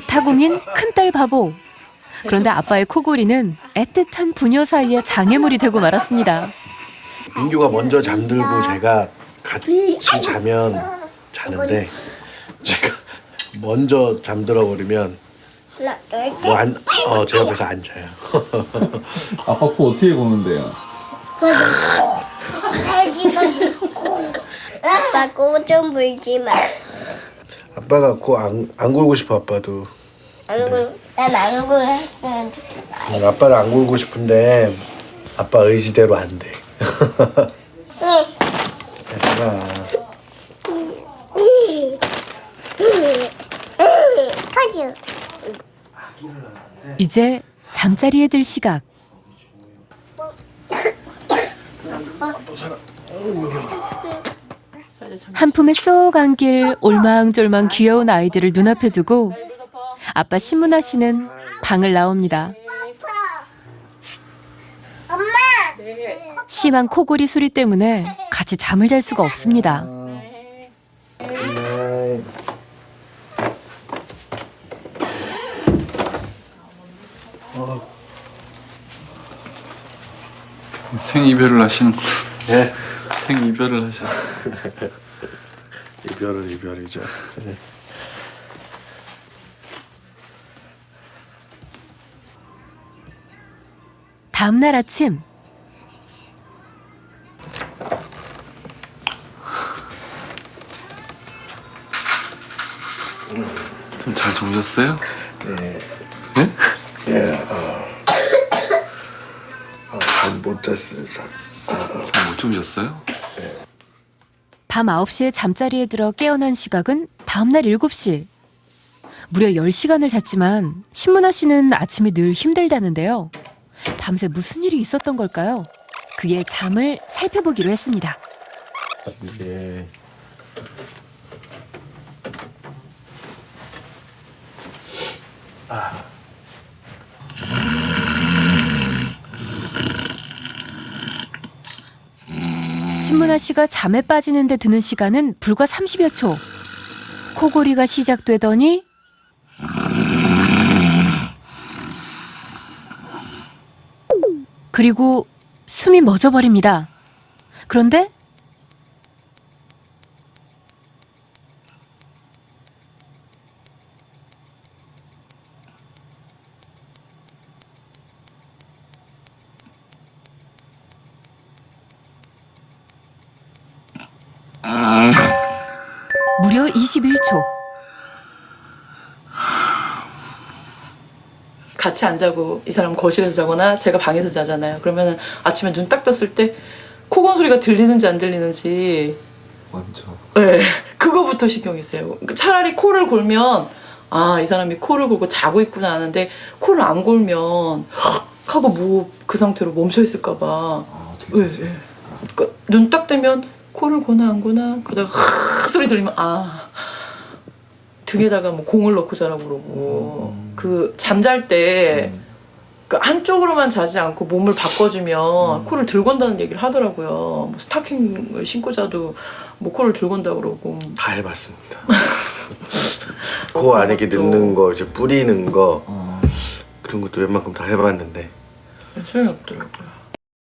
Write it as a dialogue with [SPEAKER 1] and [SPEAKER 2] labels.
[SPEAKER 1] 자타공인 큰딸 바보. 그런데 아빠의 코골이는 애틋한 부녀 사이의 장애물이 되고 말았습니다.
[SPEAKER 2] 민규가 먼저 잠들고 제가 같이 자는데 제가 먼저 잠들어 버리면 제 옆에서 안 자요.
[SPEAKER 3] 아빠 코 어떻게 고는데요?
[SPEAKER 4] 아빠 코 좀 불지 마.
[SPEAKER 2] 아빠가 코 안 골고 싶어. 아빠도.
[SPEAKER 4] 난 안 골았으면 좋겠어.
[SPEAKER 2] 아빠를 안 골고 싶은데 아빠 의지대로 안 돼. 얘들아.
[SPEAKER 4] 터져.
[SPEAKER 1] 이제 잠자리에 들 시각. 한 품에 쏙 안길 올망졸망 귀여운 아이들을 눈앞에 두고 아빠 신문아 씨는 방을 나옵니다.
[SPEAKER 4] 엄마.
[SPEAKER 1] 심한 코골이 소리 때문에 같이 잠을 잘 수가 없습니다.
[SPEAKER 3] 생이별을 하시는 거.
[SPEAKER 2] 예?
[SPEAKER 3] 생이별을 하시.
[SPEAKER 2] 이별은 이별이죠.
[SPEAKER 1] 다음 날 아침
[SPEAKER 3] 좀 잘 주무셨어요?
[SPEAKER 2] 네.
[SPEAKER 3] 네?
[SPEAKER 2] 예. 잠못 잤어요.
[SPEAKER 3] 잘 못 주무셨어요?
[SPEAKER 1] 밤 9시에 잠자리에 들어 깨어난 시각은 다음 날 7시. 무려 10시간을 잤지만 신문아 씨는 아침이 늘 힘들다는데요. 밤새 무슨 일이 있었던 걸까요? 그의 잠을 살펴보기로 했습니다.
[SPEAKER 2] 예.
[SPEAKER 1] 신문아 씨가 잠에 빠지는데 드는 시간은 불과 30여 초. 코골이가 시작되더니 그리고 숨이 멎어버립니다. 그런데 무려 21초.
[SPEAKER 5] 같이 안 자고 이 사람 거실에서 자거나 제가 방에서 자잖아요. 그러면 아침에 눈 딱 떴을 때 코곤 소리가 들리는지 안 들리는지
[SPEAKER 3] 먼저.
[SPEAKER 5] 네, 그거부터 신경이 쓰여요. 차라리 코를 골면 아, 이 사람이 코를 골고 자고 있구나 하는데 코를 안 골면 하고 뭐 그 상태로 멈춰 있을까 봐. 눈 딱 뜨면 코를 고나 안 고나 그러다가 소리 들리면 아 등에다가 뭐 공을 넣고 자라고 그러고 그 잠잘 때 그 한쪽으로만 자지 않고 몸을 바꿔주면 코를 들고 온다는 얘기를 하더라고요. 뭐 스타킹을 신고 자도 뭐 코를 들고 온다고 그러고
[SPEAKER 2] 다 해봤습니다. 코 안에 이렇게 넣는 거, 이제 뿌리는 거 그런 것도 웬만큼 다 해봤는데
[SPEAKER 5] 소용이 없더라고요.